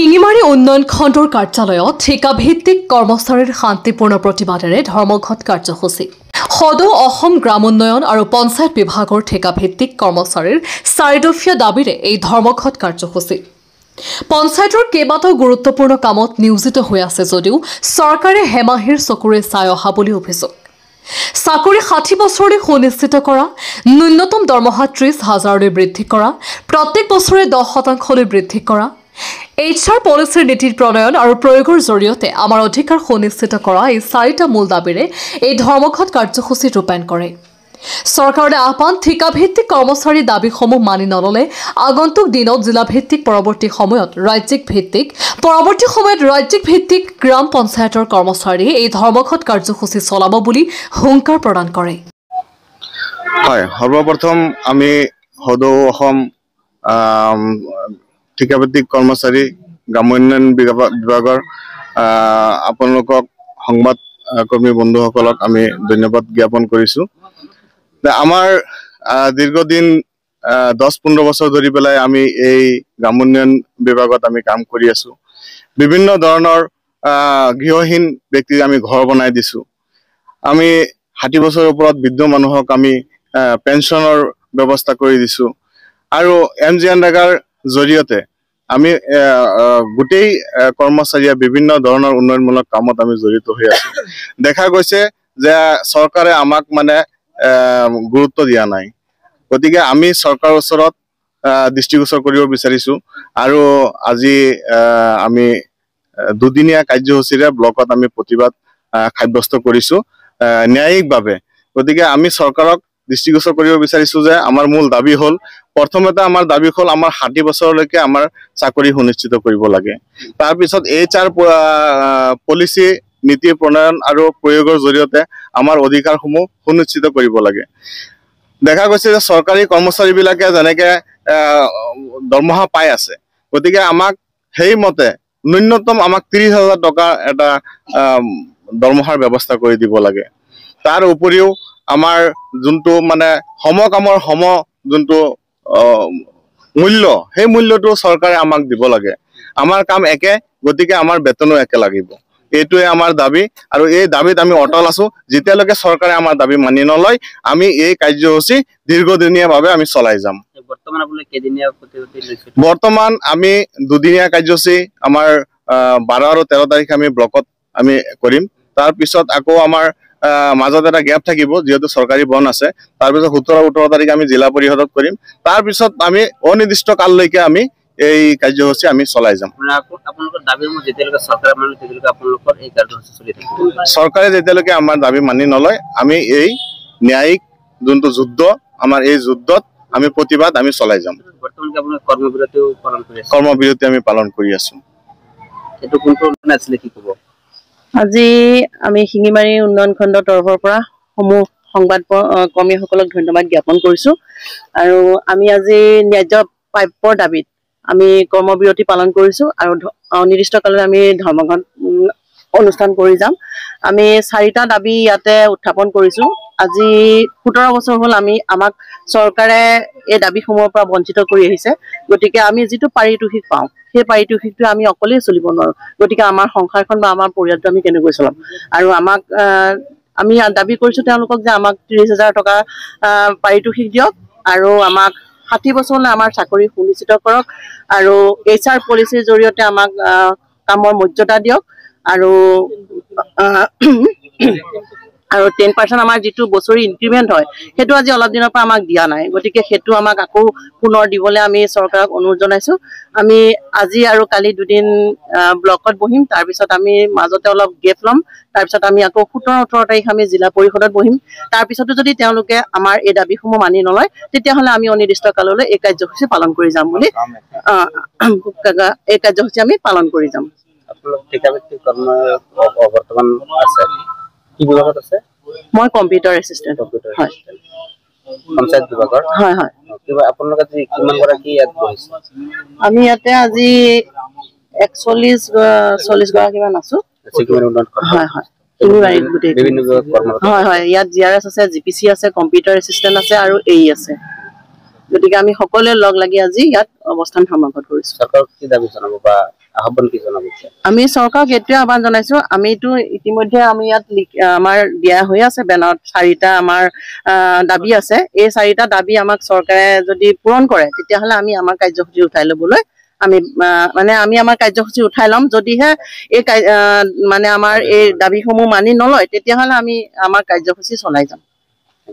শিঙিমাৰী উন্নয়ন খণ্ডৰ কাৰ্যালয়ত ঠিকাভিত্তিক কৰ্মচাৰীৰ শান্তিপূৰ্ণ প্ৰতিবাদেৰে ধৰ্মঘট কাৰ্যসূচী। সদৌ অসম গ্ৰাম উন্নয়ন আৰু পঞ্চায়ত বিভাগৰ ঠিকাভিত্তিক কৰ্মচাৰীৰ 4 দফীয়া দাবীৰে এই ধৰ্মঘট কাৰ্যসূচী। পঞ্চায়তৰ কেইবাটাও গুৰুত্বপূৰ্ণ কামত নিয়োজিত হৈ আছে যদিও চৰকাৰে হেমাহিৰ চকুৰে চাই অহা বুলি অভিযোগ। চাকৰি 60 বছৰলৈ সুনিশ্চিত কৰা, ন্যূনতম দৰমহা 30,000লৈ বৃদ্ধি কৰা, প্ৰত্যেক বছৰে 10% বৃদ্ধি কৰা, HR পলিচিৰ নীতিৰ প্ৰণয়ন আৰু প্ৰয়োগৰ জৰিয়তে আমাৰ অধিকাৰ সুনিশ্চিত কৰা এই 4টা মূল দাবীৰে এই ধৰ্মঘট কাৰ্যসূচী ৰূপায়ণ কৰে। চৰকাৰে আহ্বান ঠিকাভিত্তিক কৰ্মচাৰীৰ দাবীসমূহ মানি নললে আগন্তুক দিনত জিলাভিত্তিক পৰৱৰ্তী সময়ত ৰাজ্যিক ভিত্তিক গ্ৰাম পঞ্চায়তৰ কৰ্মচাৰীয়ে এই ধৰ্মঘট কাৰ্যসূচী চলাব বুলি হুংকাৰ প্ৰদান কৰে। হয়, সৰ্বপ্ৰথম আমি সদৌ অসম ঠিকাভিত্তিক কৰ্মচাৰী গ্ৰাম উন্নয়ন বিভাগৰ আপোনালোকক সংবাদ কৰ্মী বন্ধুসকলক আমি ধন্যবাদ জ্ঞাপন কৰিছোঁ। আমাৰ দীৰ্ঘদিন 10-15 বছৰ ধৰি পেলাই আমি এই গ্ৰাম উন্নয়ন বিভাগত আমি কাম কৰি আছোঁ। বিভিন্ন ধৰণৰ গৃহহীন ব্যক্তিক আমি ঘৰ বনাই দিছোঁ। আমি 60 বছৰৰ ওপৰত বৃদ্ধ মানুহক আমি পেঞ্চনৰ ব্যৱস্থা কৰি দিছোঁ আৰু MGNৰেগাৰ জৰিয়তে আমি গোটেই কৰ্মচাৰীয়ে বিভিন্ন ধৰণৰ উন্নয়নমূলক কামত আমি জড়িত হৈ আছোঁ। দেখা গৈছে যে চৰকাৰে আমাক গুৰুত্ব দিয়া নাই, গতিকে আমি চৰকাৰৰ ওচৰত দৃষ্টিগোচৰ কৰিব বিচাৰিছোঁ আৰু আজি আমি দুদিনীয়া কাৰ্যসূচীৰে ব্লকত আমি প্ৰতিবাদ সাব্যস্ত কৰিছোঁ ন্যায়িকভাৱে। গতিকে আমি চৰকাৰক দৃষ্টিগোচৰ কৰিব বিচাৰিছোঁ যে আমাৰ মূল দাবী হ'ল, প্ৰথমতে আমাৰ দাবী হ'ল আমাৰ 60 বছৰলৈকে আমাৰ চাকৰি সুনিশ্চিত কৰিব লাগে। তাৰপিছত HR পলিচি নীতি প্ৰণয়ন আৰু প্ৰয়োগৰ জৰিয়তে আমাৰ অধিকাৰসমূহ সুনিশ্চিত কৰিব লাগে। দেখা গৈছে যে চৰকাৰী কৰ্মচাৰীবিলাকে যেনেকৈ দৰমহা পাই আছে, গতিকে আমাক সেইমতে ন্যূনতম আমাক 30,000 টকা এটা দৰমহাৰ ব্যৱস্থা কৰি দিব লাগে। তাৰ উপৰিও আমাৰ যোনটো সমকামৰ যোনটো মূল্য, সেই মূল্যটো চৰকাৰে আমাক দিব লাগে। আমাৰ কাম একে, গতিকে আমাৰ বেতনো একে লাগিব। এইটোৱে আমাৰ দাবী আৰু এই দাবীত আমি অটল আছোঁ। যেতিয়ালৈকে চৰকাৰে আমাৰ দাবী মানি নলয়, আমি এই কাৰ্যসূচী দীৰ্ঘদিনীয়াভাৱে আমি চলাই যাম। বৰ্তমান আমি দুদিনীয়া কাৰ্যসূচী আমাৰ 12 আৰু 13 তাৰিখে আমি ব্লকত আমি কৰিম। তাৰপিছত আকৌ আমাৰ মাজত এটা গেপ থাকিব, যিহেতু চৰকাৰী বন্ধ আছে। তাৰপিছত 17-18 তাৰিখে আমি জিলা পৰিষদত কৰিম। তাৰপিছত আমি অনিৰ্দিষ্ট কাললৈকে আমি এই কাৰ্যসূচী আমি চলাই যাম। চৰকাৰে যেতিয়ালৈকে আমাৰ দাবী মানি নলয়, আমি এই ন্যায়িক যোনটো যুদ্ধ, আমাৰ এই যুদ্ধত আমি প্ৰতিবাদ আমি চলাই যাম। কৰ্মবিৰতি আমি পালন কৰি আছোঁ। আজি আমি শিঙিমাৰী উন্নয়ন খণ্ডৰ তৰফৰ পৰা সমূহ সংবাদ কৰ্মীসকলক ধন্যবাদ জ্ঞাপন কৰিছোঁ আৰু আমি আজি ন্যায্য প্ৰাপ্যৰ দাবীত আমি কৰ্মবিৰতি পালন কৰিছোঁ আৰু অনিৰ্দিষ্টকাললৈ আমি ধৰ্মঘট অনুষ্ঠান কৰি যাম। আমি 4টা দাবী ইয়াতে উত্থাপন কৰিছোঁ। আজি 17 বছৰ হ'ল আমাক চৰকাৰে এই দাবীসমূহৰ পৰা বঞ্চিত কৰি আহিছে। গতিকে আমি যিটো পাৰিতোষিক পাওঁ, সেই পাৰিতোষিকটো আমি অকলেই চলিব নোৱাৰোঁ। গতিকে আমাৰ সংসাৰখন বা আমাৰ পৰিয়ালটো আমি কেনেকৈ চলাম? আৰু আমি দাবী কৰিছোঁ তেওঁলোকক যে আমাক 30,000 টকা পাৰিতোষিক দিয়ক আৰু আমাক 60 বছৰলৈ আমাৰ চাকৰি সুনিশ্চিত কৰক আৰু HR পলিচিৰ জৰিয়তে আমাক কামৰ মৰ্যাদা দিয়ক আৰু 10% আমাৰ যিটো বছৰি ইনক্ৰিমেণ্ট হয়, সেইটো আজি অলপ দিনৰ পৰা আমাক দিয়া নাই। গতিকে সেইটো আমাক আকৌ পুনৰ দিবলৈ আমি চৰকাৰক অনুৰোধ জনাইছোঁ। আমি আজি আৰু কালি 2 দিন ব্লকত বহিম, তাৰপিছত আমি মাজতে অলপ গেপ ল'ম। তাৰপিছত আমি আকৌ 17-18 তাৰিখ আমি জিলা পৰিষদত বহিম। তাৰপিছতো যদি তেওঁলোকে আমাৰ এই দাবীসমূহ মানি নলয়, তেতিয়াহ'লে আমি অনিৰ্দিষ্ট কাললৈ এই কাৰ্যসূচী পালন কৰি যাম বুলি আমি পালন কৰি যাম। মই কম্পিউটাৰ এছিষ্টেণ্ট। হয়, পঞ্চায়ত বিভাগৰ। হয় হয়। আমি ইয়াতে আজি 41-40 গৰাকীমান আছোঁ। হয় হয়, হয় হয়। ইয়াত GRS আছে, GPC আছে, কম্পিউটাৰ এছিষ্টেণ্ট আছে আৰু AE আছে। গতিকে আমি সকলোৱে লগ লাগি আজি ইয়াত অৱস্থান ধৰ্মঘট কৰিছোঁ। চৰকাৰক কি দাবী জনাব বা আহ্বান কি জনাব? আমি চৰকাৰক এইটোৱে আহ্বান জনাইছো, আমিতো ইতিমধ্যে আমি ইয়াত আমাৰ দিয়া হৈ আছে বেনাৰত 4টা আমাৰ দাবী আছে। এই 4টা দাবী আমাক চৰকাৰে যদি পূৰণ কৰে তেতিয়াহ'লে আমি আমাৰ কাৰ্যসূচী উঠাই ল'বলৈ আমি আমাৰ কাৰ্যসূচী উঠাই ল'ম। যদিহে এই মানে আমাৰ এই দাবীসমূহ মানি নলয় তেতিয়াহ'লে আমি আমাৰ কাৰ্যসূচী চলাই যাম।